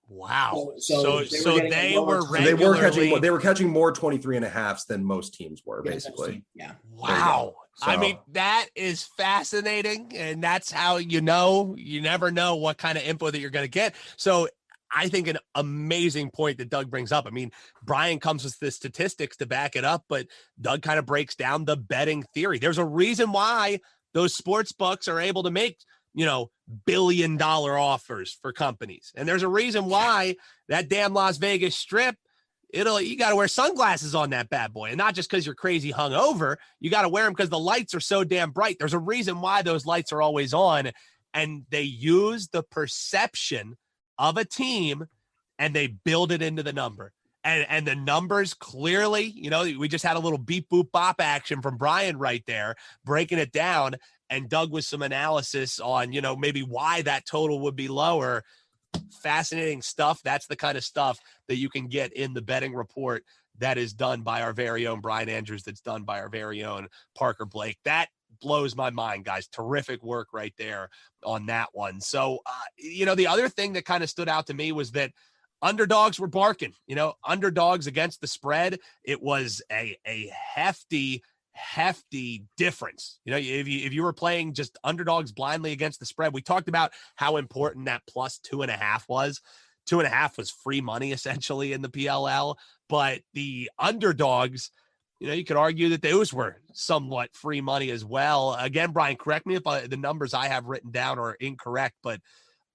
Speaker 1: Wow.
Speaker 4: So
Speaker 1: they were
Speaker 2: catching more 23.5s than most teams were, basically.
Speaker 4: Yeah.
Speaker 1: Wow. So, I mean, that is fascinating. And that's how you never know what kind of info that you're going to get. So I think an amazing point that Doug brings up. I mean, Brian comes with the statistics to back it up, but Doug kind of breaks down the betting theory. There's a reason why those sports books are able to make, $1 billion offers for companies. And there's a reason why that damn Las Vegas Strip, you got to wear sunglasses on that bad boy. And not just because you're crazy hungover, you got to wear them because the lights are so damn bright. There's a reason why those lights are always on, and they use the perception of a team and they build it into the number. And the numbers clearly, we just had a little beep boop bop action from Brian right there, breaking it down. And Doug with some analysis on, maybe why that total would be lower. Fascinating stuff. That's the kind of stuff that you can get in the betting report that is done by our very own Brian Andrews, that's done by our very own Parker Blake. That blows my mind, guys. Terrific work right there on that one. So, the other thing that kind of stood out to me was that underdogs were barking, underdogs against the spread. It was a hefty difference. If you were playing just underdogs blindly against the spread, we talked about how important that plus 2.5 was. 2.5 was free money essentially in the PLL, but the underdogs, you could argue that those were somewhat free money as well. Again, Brian, correct me if the numbers I have written down are incorrect, but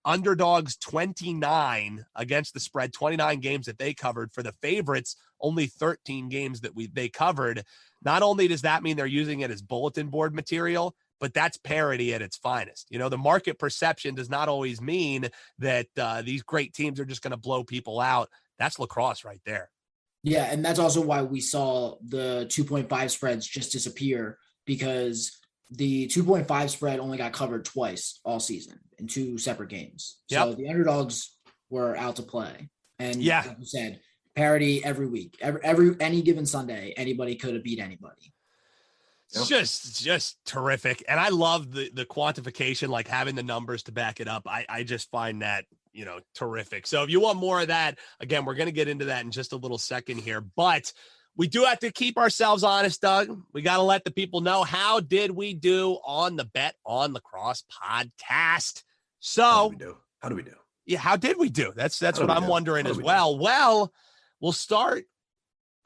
Speaker 1: underdogs 29 against the spread, 29 games that they covered. For the favorites, only 13 games that they covered. Not only does that mean they're using it as bulletin board material, but that's parity at its finest. The market perception does not always mean that these great teams are just going to blow people out. That's lacrosse right there.
Speaker 4: Yeah, and that's also why we saw the 2.5 spreads just disappear, because the 2.5 spread only got covered twice all season in 2 separate games. So the underdogs were out to play. And like you said, parity every week. Any given Sunday, anybody could have beat anybody.
Speaker 1: It's just terrific. And I love the quantification, like having the numbers to back it up. I just find that, terrific. So if you want more of that, again, we're going to get into that in just a little second here, but we do have to keep ourselves honest, Doug. We got to let the people know, how did we do on the Bet On Lacrosse podcast? So
Speaker 2: how do we do?
Speaker 1: Yeah. How did we do? That's what I'm wondering as well. Well, we'll start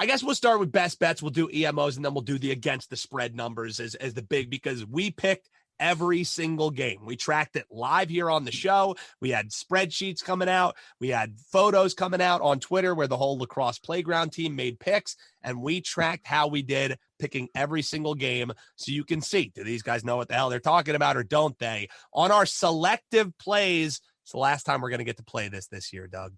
Speaker 1: with best bets. We'll do EMOs, and then we'll do the against the spread numbers as the big, because we picked every single game. We tracked it live here on the show. We had spreadsheets coming out. We had photos coming out on Twitter where the whole lacrosse playground team made picks, and we tracked how we did picking every single game so you can see, do these guys know what the hell they're talking about or don't they? On our selective plays, it's the last time we're going to get to play this year, Doug.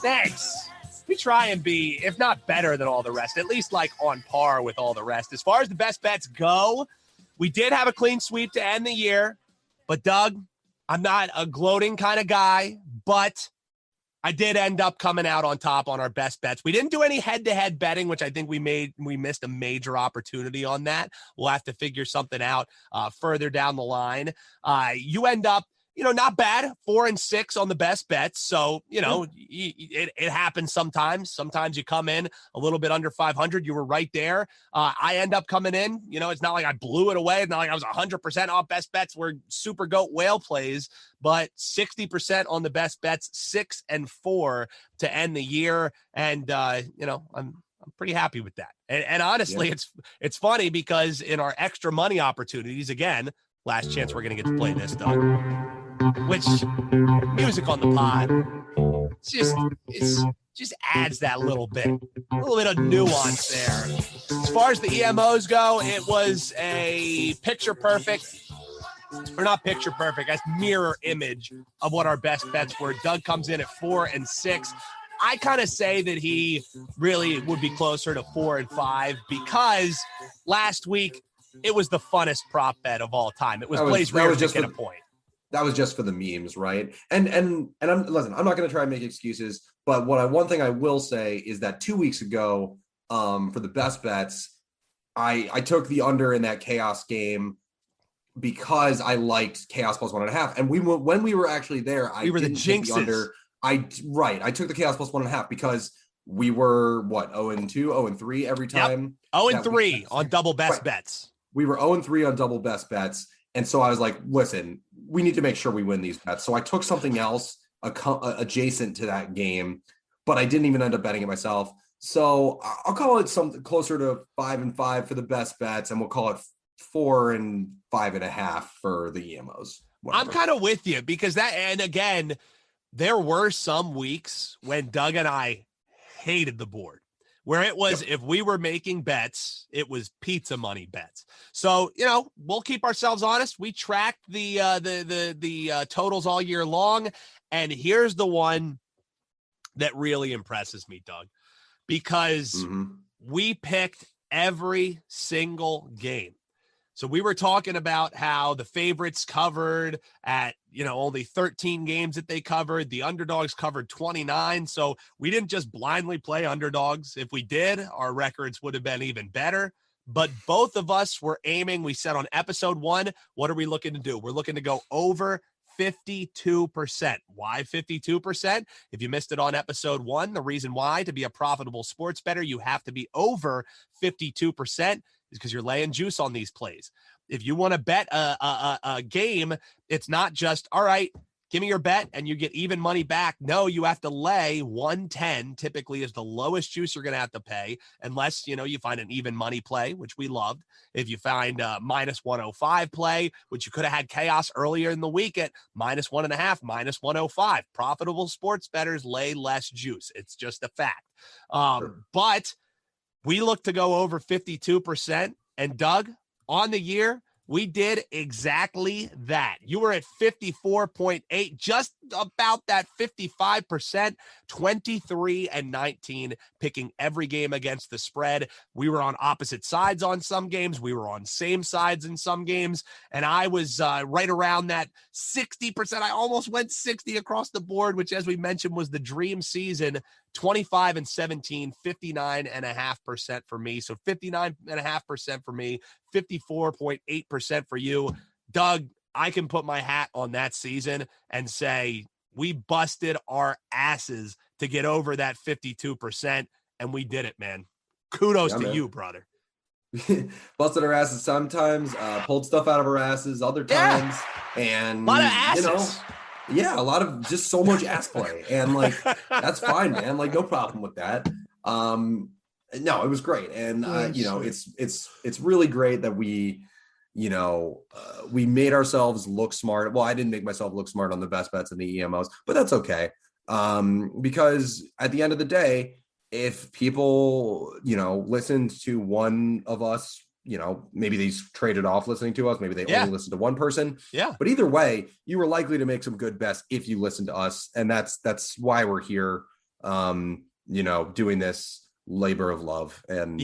Speaker 1: Thanks. We try and be, if not better than all the rest, at least like on par with all the rest. As far as the best bets go, we did have a clean sweep to end the year. But Doug, I'm not a gloating kind of guy, but I did end up coming out on top on our best bets. We didn't do any head-to-head betting, which I think we missed a major opportunity on that. We'll have to figure something out further down the line. You end up, not bad, 4-6 on the best bets. So, it happens sometimes. Sometimes you come in a little bit under 500. You were right there. I end up coming in, it's not like I blew it away. It's not like I was 100% off best bets. We're super goat whale plays, but 60% on the best bets, 6-4 to end the year. And, I'm pretty happy with that. And honestly, it's funny because in our extra money opportunities, again, last chance we're going to get to play this, Doug, which music on the pod, it's just adds that little bit of nuance there. As far as the EMOs go, it was a picture perfect, or not picture perfect, as mirror image of what our best bets were. Doug comes in at 4-6. I kind of say that he really would be closer to 4-5 because last week it was the funnest prop bet of all time. It was plays rare to get a point.
Speaker 2: That was just for the memes, right? And I'm not going to try and make excuses, but one thing I will say is that 2 weeks ago, for the best bets, I took the under in that chaos game because I liked chaos plus 1.5. And when we were actually there,
Speaker 1: we were the jinxes.
Speaker 2: I took the chaos plus 1.5 because we were 0-2, 0-3 every time.
Speaker 1: Yep. 0-3 on double best bets.
Speaker 2: We were 0-3 on double best bets. And so I was like, listen, we need to make sure we win these bets. So I took something else adjacent to that game, but I didn't even end up betting it myself. So I'll call it something closer to 5-5 for the best bets. And we'll call it 4 and 5.5 for the EMOs. Whatever.
Speaker 1: I'm kind of with you because and again, there were some weeks when Doug and I hated the board, where it was, if we were making bets, it was pizza money bets. So, we'll keep ourselves honest. We tracked the totals all year long. And here's the one that really impresses me, Doug, because we picked every single game. So we were talking about how the favorites covered at, only 13 games that they covered. The underdogs covered 29. So we didn't just blindly play underdogs. If we did, our records would have been even better. But both of us were aiming. We said on episode 1, what are we looking to do? We're looking to go over 52%. Why 52%? If you missed it on episode 1, the reason why, to be a profitable sports bettor, you have to be over 52%. Because you're laying juice on these plays. If you want to bet a game, it's not just, all right, give me your bet and you get even money back. No, you have to lay 110 typically is the lowest juice you're going to have to pay, unless, you find an even money play, which we loved. If you find a minus 105 play, which you could have had chaos earlier in the week at minus 1.5, minus 105. Profitable sports bettors lay less juice. It's just a fact. But we look to go over 52%. And Doug, on the year, we did exactly that. You were at 54.8, just about that 55%, 23-19, picking every game against the spread. We were on opposite sides on some games. We were on same sides in some games. And I was right around that 60%. I almost went 60 across the board, which, as we mentioned, was the dream season. 25-17, 59.5% for me. So 59.5% for me, 54.8% for you. Doug, I can put my hat on that season and say we busted our asses to get over that 52%, and we did it, man. Kudos to you, brother.
Speaker 2: Busted our asses sometimes, pulled stuff out of our asses other times, and
Speaker 1: a lot of asses.
Speaker 2: A lot of just so much ass play, and that's fine, man. No problem with that. No, it was great. And, it's really great that we made ourselves look smart. Well, I didn't make myself look smart on the best bets and the EMOs, but that's okay. Because at the end of the day, if people, listened to one of us, maybe they traded off listening to us, maybe they only listened to one person.
Speaker 1: Yeah.
Speaker 2: But either way, you were likely to make some good bets if you listen to us. And that's why we're here, doing this labor of love. And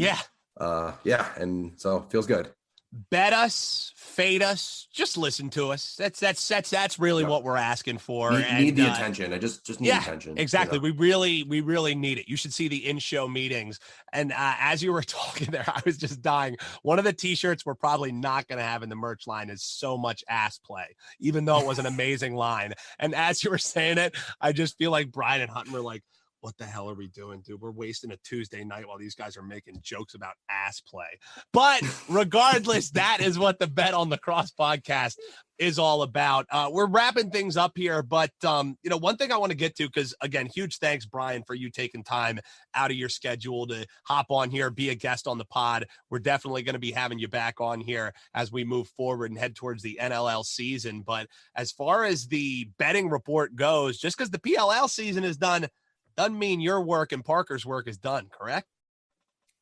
Speaker 2: and so it feels good.
Speaker 1: Bet us, fade us, just listen to us. That's really what we're asking for.
Speaker 2: Need the attention. I just need attention.
Speaker 1: Exactly. We really need it. You should see the in-show meetings. And as you were talking there, I was just dying. One of the t-shirts we're probably not going to have in the merch line is so much ass play, even though it was an amazing line. And as you were saying it, I just feel like Brian and Hutton were like, what the hell are we doing, dude? We're wasting a Tuesday night while these guys are making jokes about ass play. But regardless, that is what the Bet on Lacrosse podcast is all about. We're wrapping things up here, but one thing I want to get to, because again, huge thanks, Brian, for you taking time out of your schedule to hop on here, be a guest on the pod. We're definitely going to be having you back on here as we move forward and head towards the NLL season. But as far as the betting report goes, just because the PLL season is done, doesn't mean your work and Parker's work is done, correct?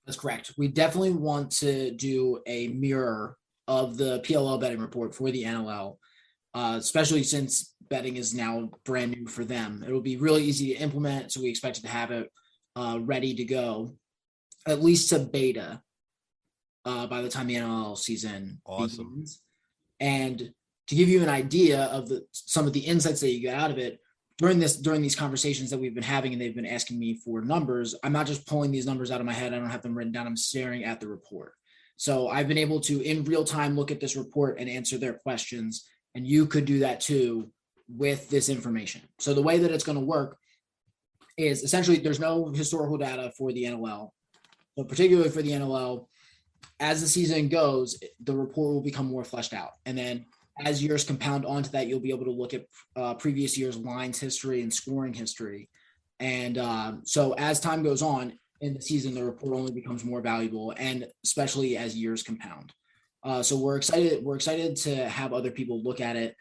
Speaker 4: That's correct. We definitely want to do a mirror of the PLL betting report for the NLL, especially since betting is now brand new for them. It'll be really easy to implement, so we expect to have it ready to go, at least to beta, by the time the NLL season begins. And to give you an idea of some of the insights that you get out of it, during these conversations that we've been having, and they've been asking me for numbers, I'm not just pulling these numbers out of my head. I don't have them written down. I'm staring at the report. So I've been able to, in real time, look at this report and answer their questions. And you could do that too with this information. So the way that it's going to work is essentially there's no historical data for the NLL. So particularly for the NLL, as the season goes, the report will become more fleshed out. And then as years compound onto that, you'll be able to look at previous year's lines history and scoring history. And so as time goes on in the season, the report only becomes more valuable, and especially as years compound. So we're excited to have other people look at it,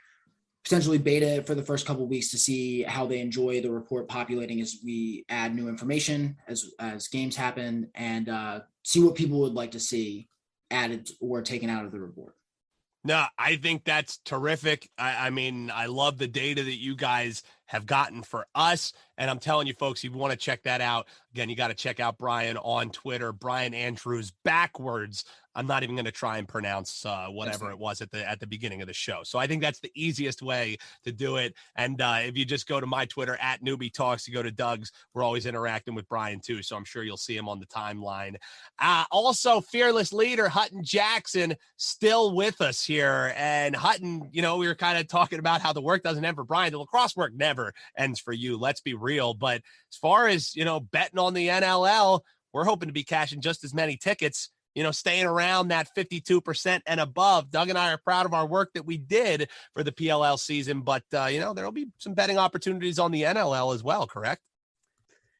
Speaker 4: potentially beta it for the first couple of weeks to see how they enjoy the report populating as we add new information as games happen, and see what people would like to see added or taken out of the report.
Speaker 1: No, I think that's terrific. I mean, I love the data that you guys have gotten for us. And I'm telling you, folks, you want to check that out. Again, you got to check out Brian on Twitter, Brian Andrews backwards. I'm not even going to try and pronounce whatever it was at the beginning of the show. So I think that's the easiest way to do it. And if you just go to my Twitter at Newbie Talks, you go to Doug's, we're always interacting with Brian too. So I'm sure you'll see him on the timeline. Also, fearless leader Hutton Jackson still with us here. And Hutton, we were kind of talking about how the work doesn't end for Brian. The lacrosse work never ends for you. Let's be real. But as far as, betting on the NLL, we're hoping to be cashing just as many tickets, staying around that 52% and above. Doug and I are proud of our work that we did for the PLL season, but there'll be some betting opportunities on the NLL as well, correct?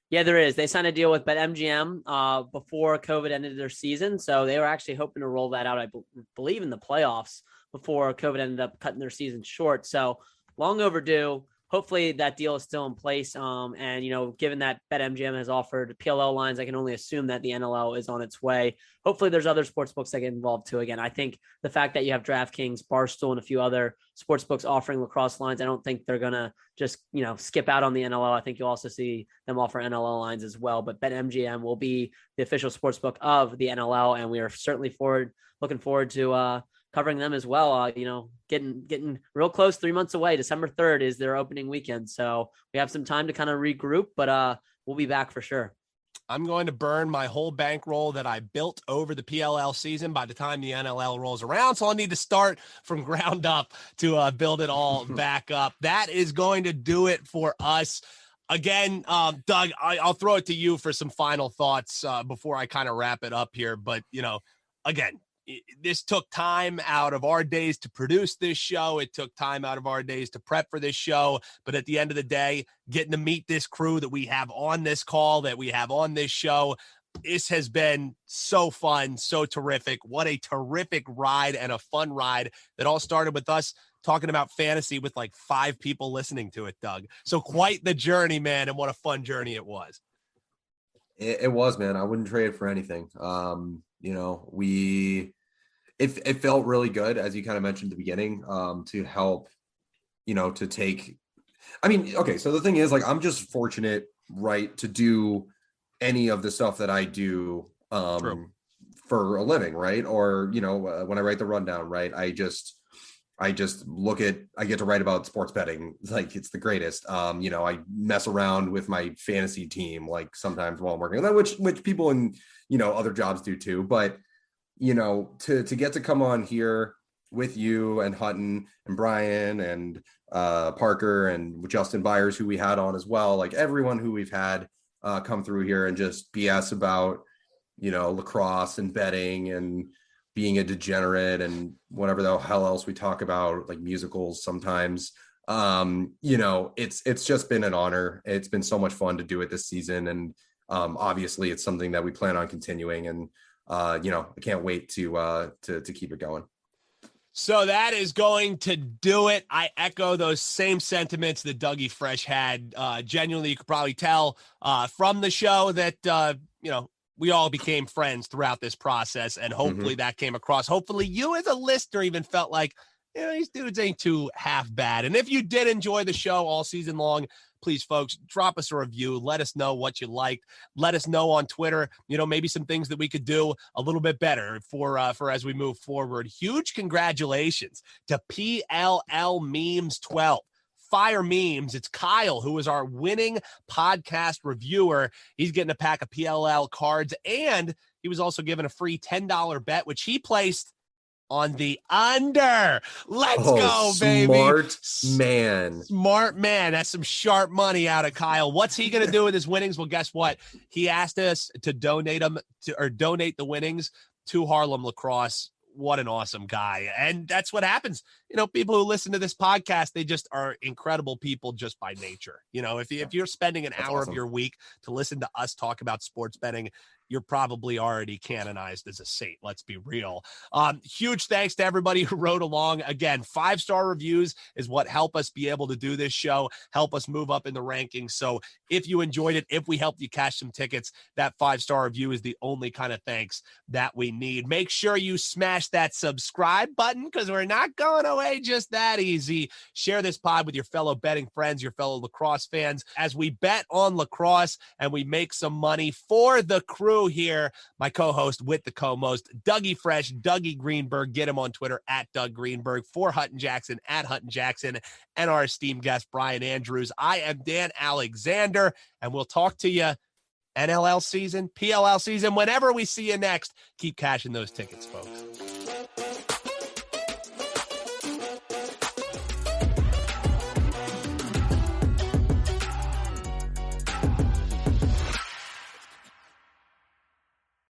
Speaker 3: Yeah, there is. They signed a deal with BetMGM before COVID ended their season. So they were actually hoping to roll that out, I believe, in the playoffs before COVID ended up cutting their season short. So long overdue. Hopefully that deal is still in place. And, given that BetMGM has offered PLL lines, I can only assume that the NLL is on its way. Hopefully there's other sports books that get involved too. Again, I think the fact that you have DraftKings, Barstool, and a few other sports books offering lacrosse lines, I don't think they're going to just, skip out on the NLL. I think you'll also see them offer NLL lines as well. But BetMGM will be the official sports book of the NLL. And we are certainly looking forward to covering them as well. Getting real close, 3 months away. December 3rd is their opening weekend. So we have some time to kind of regroup, but we'll be back for sure.
Speaker 1: I'm going to burn my whole bankroll that I built over the PLL season by the time the NLL rolls around. So I'll need to start from ground up to build it all back up. That is going to do it for us. Again, Doug, I'll throw it to you for some final thoughts before I kind of wrap it up here. But, again, this took time out of our days to produce this show. It took time out of our days to prep for this show. But at the end of the day, getting to meet this crew that we have on this call, that we have on this show, this has been so fun, so terrific. What a terrific ride and a fun ride that all started with us talking about fantasy with like 5 people listening to it, Doug. So quite the journey, man, and what a fun journey it was.
Speaker 2: It was, man. I wouldn't trade it for anything. It felt really good, as you kind of mentioned at the beginning, to help, to take, okay. So the thing is, like, I'm just fortunate, right, to do any of the stuff that I do for a living, right? Or, when I write the rundown, right, I just I get to write about sports betting. Like, it's the greatest. I mess around with my fantasy team, like, sometimes while I'm working on that, which people in, other jobs do too. But, to get to come on here with you and Hutton and Brian and Parker and Justin Byers, who we had on as well, like everyone who we've had come through here and just BS about, lacrosse and betting and being a degenerate and whatever the hell else we talk about, like musicals sometimes. It's just been an honor. It's been so much fun to do it this season. And obviously it's something that we plan on continuing. And, I can't wait to keep it going.
Speaker 1: So that is going to do it. I echo those same sentiments that Dougie Fresh had. Genuinely, you could probably tell from the show that, we all became friends throughout this process, and hopefully that came across. Hopefully you as a listener even felt like, these dudes ain't too half bad. And if you did enjoy the show all season long, please, folks, drop us a review. Let us know what you liked. Let us know on Twitter, maybe some things that we could do a little bit better for as we move forward. Huge congratulations to PLL Memes 12. Fire Memes. It's Kyle, who is our winning podcast reviewer. He's getting a pack of PLL cards, and he was also given a free $10 bet, which he placed on the under. Let's go, baby. Smart man. That's some sharp money out of Kyle. What's he going to do with his winnings? Well, guess what? He asked us to donate the winnings to Harlem Lacrosse. What an awesome guy. And that's what happens. People who listen to this podcast, they just are incredible people just by nature. If you're spending an hour of your week to listen to us talk about sports betting, you're probably already canonized as a saint. Let's be real. Huge thanks to everybody who wrote along. Again, 5-star reviews is what help us be able to do this show, help us move up in the rankings. So if you enjoyed it, if we helped you cash some tickets, that 5-star review is the only kind of thanks that we need. Make sure you smash that subscribe button, because we're not going away just that easy. Share this pod with your fellow betting friends, your fellow lacrosse fans, as we bet on lacrosse and we make some money for the crew here. My co-host with the co-most, Dougie Fresh, Dougie Greenberg. Get him on Twitter at Doug Greenberg. For Hutton Jackson at Hutton Jackson, and our esteemed guest Brian Andrews. I am Dan Alexander, and we'll talk to you NLL season, PLL season, whenever we see you next. Keep cashing those tickets, folks.